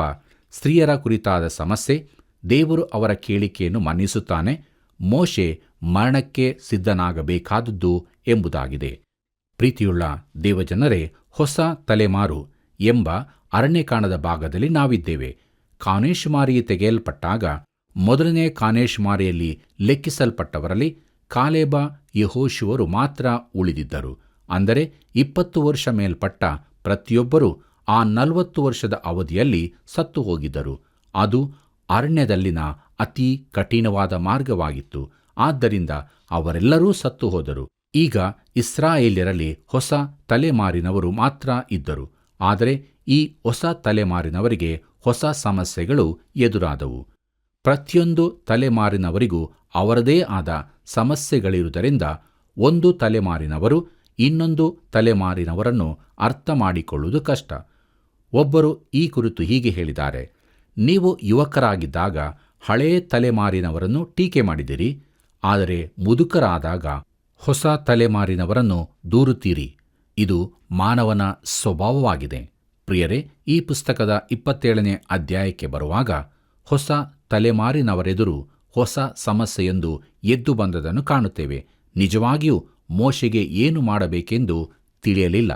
B: ಸ್ತ್ರೀಯರ ಕುರಿತಾದ ಸಮಸ್ಯೆ. ದೇವರು ಅವರ ಕೇಳಿಕೆಯನ್ನು ಮನ್ನಿಸುತ್ತಾನೆ. ಮೋಶೆ ಮರಣಕ್ಕೆ ಸಿದ್ಧನಾಗಬೇಕಾದದ್ದು ಎಂಬುದಾಗಿದೆ. ಪ್ರೀತಿಯುಳ್ಳ ದೇವಜನರೇ, ಹೊಸ ತಲೆಮಾರು ಎಂಬ ಅರಣ್ಯಕಾಂಡದ ಭಾಗದಲ್ಲಿ ನಾವಿದ್ದೇವೆ. ಕಾನೇಶುಮಾರಿ ತೆಗೆಯಲ್ಪಟ್ಟಾಗ ಮೊದಲನೇ ಕಾನೇಶುಮಾರಿಯಲ್ಲಿ ಲೆಕ್ಕಿಸಲ್ಪಟ್ಟವರಲ್ಲಿ ಕಾಲೇಬ ಯೆಹೋಶುವರು ಮಾತ್ರ ಉಳಿದಿದ್ದರು. ಅಂದರೆ 20 ವರ್ಷ ಮೇಲ್ಪಟ್ಟ ಪ್ರತಿಯೊಬ್ಬರೂ ಆ 40 ವರ್ಷದ ಅವಧಿಯಲ್ಲಿ ಸತ್ತು ಹೋಗಿದ್ದರು. ಅದು ಅರಣ್ಯದಲ್ಲಿನ ಅತಿ ಕಠಿಣವಾದ ಮಾರ್ಗವಾಗಿತ್ತು. ಆದ್ದರಿಂದ ಅವರೆಲ್ಲರೂ ಸತ್ತು ಹೋದರು. ಈಗ ಇಸ್ರಾಯೇಲ್ಯರಲ್ಲಿ ಹೊಸ ತಲೆಮಾರಿನವರು ಮಾತ್ರ ಇದ್ದರು. ಆದರೆ ಈ ಹೊಸ ತಲೆಮಾರಿನವರಿಗೆ ಹೊಸ ಸಮಸ್ಯೆಗಳು ಎದುರಾದವು. ಪ್ರತಿಯೊಂದು ತಲೆಮಾರಿನವರಿಗೂ ಅವರದೇ ಆದ ಸಮಸ್ಯೆಗಳಿರುವುದರಿಂದ ಒಂದು ತಲೆಮಾರಿನವರು ಇನ್ನೊಂದು ತಲೆಮಾರಿನವರನ್ನು ಅರ್ಥ ಮಾಡಿಕೊಳ್ಳುವುದು ಕಷ್ಟ. ಒಬ್ಬರು ಈ ಕುರಿತು ಹೀಗೆ ಹೇಳಿದ್ದಾರೆ, ನೀವು ಯುವಕರಾಗಿದ್ದಾಗ ಹಳೆಯ ತಲೆಮಾರಿನವರನ್ನು ಟೀಕೆ ಮಾಡಿದಿರಿ, ಆದರೆ ಮುದುಕರಾದಾಗ ಹೊಸ ತಲೆಮಾರಿನವರನ್ನು ದೂರುತ್ತೀರಿ. ಇದು ಮಾನವನ ಸ್ವಭಾವವಾಗಿದೆ. ಪ್ರಿಯರೇ, ಈ ಪುಸ್ತಕದ 27ನೇ ಅಧ್ಯಾಯಕ್ಕೆ ಬರುವಾಗ ಹೊಸ ತಲೆಮಾರಿನವರೆದುರು ಹೊಸ ಸಮಸ್ಯೆಯೊಂದು ಎದ್ದು ಬಂದದನ್ನು ಕಾಣುತ್ತೇವೆ. ನಿಜವಾಗಿಯೂ ಮೋಶೆಗೆ ಏನು ಮಾಡಬೇಕೆಂದು ತಿಳಿಯಲಿಲ್ಲ.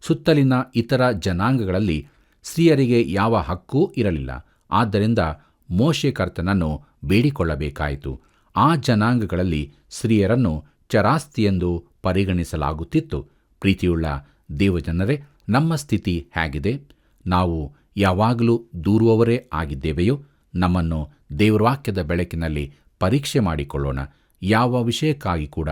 B: ಸುತ್ತಲಿನ ಇತರ ಜನಾಂಗಗಳಲ್ಲಿ ಸ್ತ್ರೀಯರಿಗೆ ಯಾವ ಹಕ್ಕೂ ಇರಲಿಲ್ಲ. ಆದ್ದರಿಂದ ಮೋಶೆ ಕರ್ತನನ್ನು ಬೇಡಿಕೊಳ್ಳಬೇಕಾಯಿತು. ಆ ಜನಾಂಗಗಳಲ್ಲಿ ಸ್ತ್ರೀಯರನ್ನು ಚರಾಸ್ತಿಯೆಂದು ಪರಿಗಣಿಸಲಾಗುತ್ತಿತ್ತು. ಪ್ರೀತಿಯುಳ್ಳ ದೇವಜನರೇ, ನಮ್ಮ ಸ್ಥಿತಿ ಹೇಗಿದೆ? ನಾವು ಯಾವಾಗಲೂ ದೂರುವವರೇ ಆಗಿದ್ದೇವೆಯೋ? ನಮ್ಮನ್ನು ದೇವರ ವಾಕ್ಯದ ಬೆಳಕಿನಲ್ಲಿ ಪರೀಕ್ಷೆ ಮಾಡಿಕೊಳ್ಳೋಣ. ಯಾವ ವಿಷಯಕ್ಕಾಗಿ ಕೂಡ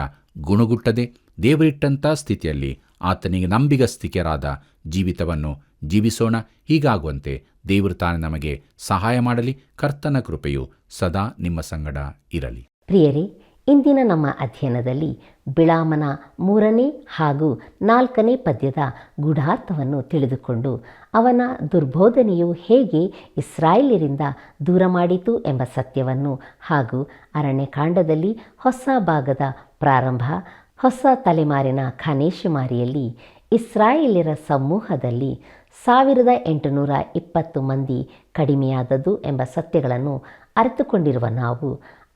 B: ಗುಣಗುಟ್ಟದೆ ದೇವರಿಟ್ಟಂಥ ಸ್ಥಿತಿಯಲ್ಲಿ ಆತನಿಗೆ ನಂಬಿಗಸ್ತಿಕೆರಾದ ಜೀವಿತವನ್ನು ಜೀವಿಸೋಣ. ಹೀಗಾಗುವಂತೆ ದೇವರು ತಾನೇ ನಮಗೆ ಸಹಾಯ ಮಾಡಲಿ. ಕರ್ತನ ಕೃಪೆಯು ಸದಾ ನಿಮ್ಮ ಸಂಗಡ ಇರಲಿ.
A: ಪ್ರಿಯರೇ, ಇಂದಿನ ನಮ್ಮ ಅಧ್ಯಯನದಲ್ಲಿ ಬಿಳಾಮನ 3ನೇ ಹಾಗೂ 4ನೇ ಪದ್ಯದ ಗೂಢಾರ್ಥವನ್ನು ತಿಳಿದುಕೊಂಡು ಅವನ ದುರ್ಬೋಧನೆಯು ಹೇಗೆ ಇಸ್ರಾಯೇಲ್ಯರಿಂದ ದೂರ ಮಾಡಿತು ಎಂಬ ಸತ್ಯವನ್ನು ಹಾಗೂ ಅರಣ್ಯಕಾಂಡದಲ್ಲಿ ಹೊಸ ಭಾಗದ ಪ್ರಾರಂಭ, ಹೊಸ ತಲೆಮಾರಿನ ಕಾನೇಶುಮಾರಿಯಲ್ಲಿ ಇಸ್ರಾಯೇಲ್ಯರ ಸಮೂಹದಲ್ಲಿ 1820 ಮಂದಿ ಕಡಿಮೆಯಾದದ್ದು ಎಂಬ ಸತ್ಯಗಳನ್ನು ಅರಿತುಕೊಂಡಿರುವ ನಾವು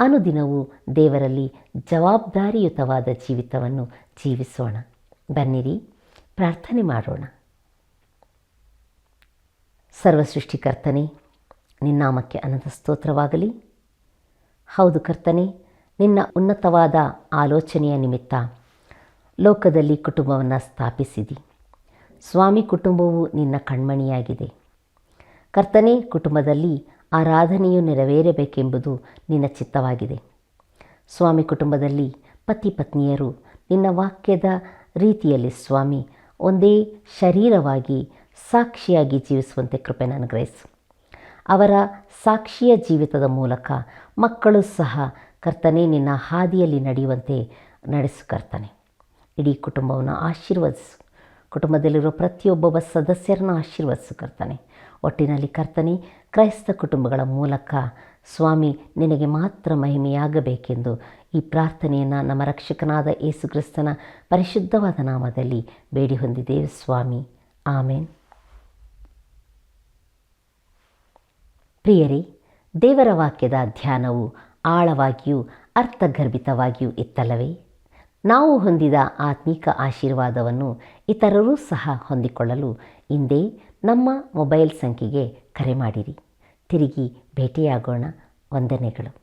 A: ಅನುದಿನವೂ ದೇವರಲ್ಲಿ ಜವಾಬ್ದಾರಿಯುತವಾದ ಜೀವಿತವನ್ನು ಜೀವಿಸೋಣ. ಬನ್ನಿರಿ, ಪ್ರಾರ್ಥನೆ ಮಾಡೋಣ. ಸರ್ವಸೃಷ್ಟಿಕರ್ತನೇ, ನಿನ್ನಾಮಕ್ಕೆ ಅನಂತ ಸ್ತೋತ್ರವಾಗಲಿ. ಹೌದು ಕರ್ತನೇ, ನಿನ್ನ ಉನ್ನತವಾದ ಆಲೋಚನೆಯ ನಿಮಿತ್ತ ಲೋಕದಲ್ಲಿ ಕುಟುಂಬವನ್ನು ಸ್ಥಾಪಿಸಿದಿ. ಸ್ವಾಮಿ, ಕುಟುಂಬವು ನಿನ್ನ ಕಣ್ಮಣಿಯಾಗಿದೆ. ಕರ್ತನೇ, ಕುಟುಂಬದಲ್ಲಿ ಆರಾಧನೆಯು ನೆರವೇರಬೇಕೆಂಬುದು ನಿನ್ನ ಚಿತ್ತವಾಗಿದೆ. ಸ್ವಾಮಿ, ಕುಟುಂಬದಲ್ಲಿ ಪತಿ ಪತ್ನಿಯರು ನಿನ್ನ ವಾಕ್ಯದ ರೀತಿಯಲ್ಲಿ ಸ್ವಾಮಿ ಒಂದೇ ಶರೀರವಾಗಿ ಸಾಕ್ಷಿಯಾಗಿ ಜೀವಿಸುವಂತೆ ಕೃಪೆಯನ್ನು ಅನುಗ್ರಹಿಸು. ಅವರ ಸಾಕ್ಷಿಯ ಜೀವಿತದ ಮೂಲಕ ಮಕ್ಕಳು ಸಹ ಕರ್ತನೇ ನಿನ್ನ ಹಾದಿಯಲ್ಲಿ ನಡೆಯುವಂತೆ ನಡೆಸು ಕರ್ತನೆ. ಇಡೀ ಕುಟುಂಬವನ್ನು ಆಶೀರ್ವದಿಸು. ಕುಟುಂಬದಲ್ಲಿರುವ ಪ್ರತಿಯೊಬ್ಬೊಬ್ಬ ಸದಸ್ಯರನ್ನು ಆಶೀರ್ವದಿಸು ಕರ್ತನೆ. ಒಟ್ಟಿನಲ್ಲಿ ಕರ್ತನೆ, ಕ್ರೈಸ್ತ ಕುಟುಂಬಗಳ ಮೂಲಕ ಸ್ವಾಮಿ ನಿನಗೆ ಮಾತ್ರ ಮಹಿಮೆಯಾಗಬೇಕೆಂದು ಈ ಪ್ರಾರ್ಥನೆಯನ್ನು ನಮ್ಮ ರಕ್ಷಕನಾದ ಯೇಸು ಕ್ರಿಸ್ತನ ಪರಿಶುದ್ಧವಾದ ನಾಮದಲ್ಲಿ ಬೇಡಿ ಹೊಂದಿದ್ದೇವೆ ಸ್ವಾಮಿ. ಆಮೇನ್. ಪ್ರಿಯರೇ, ದೇವರ ವಾಕ್ಯದ ಧ್ಯಾನವು ಆಳವಾಗಿಯೂ ಅರ್ಥಗರ್ಭಿತವಾಗಿಯೂ ಇತ್ತಲ್ಲವೇ? ನಾವು ಹೊಂದಿದ ಆತ್ಮಿಕ ಆಶೀರ್ವಾದವನ್ನು ಇತರರೂ ಸಹ ಹೊಂದಿಕೊಳ್ಳಲು ಇಂದೇ ನಮ್ಮ ಮೊಬೈಲ್ ಸಂಖ್ಯೆಗೆ ಕರೆ ಮಾಡಿರಿ. ತಿರುಗಿ ಭೇಟಿಯಾಗೋಣ. ವಂದನೆಗಳು.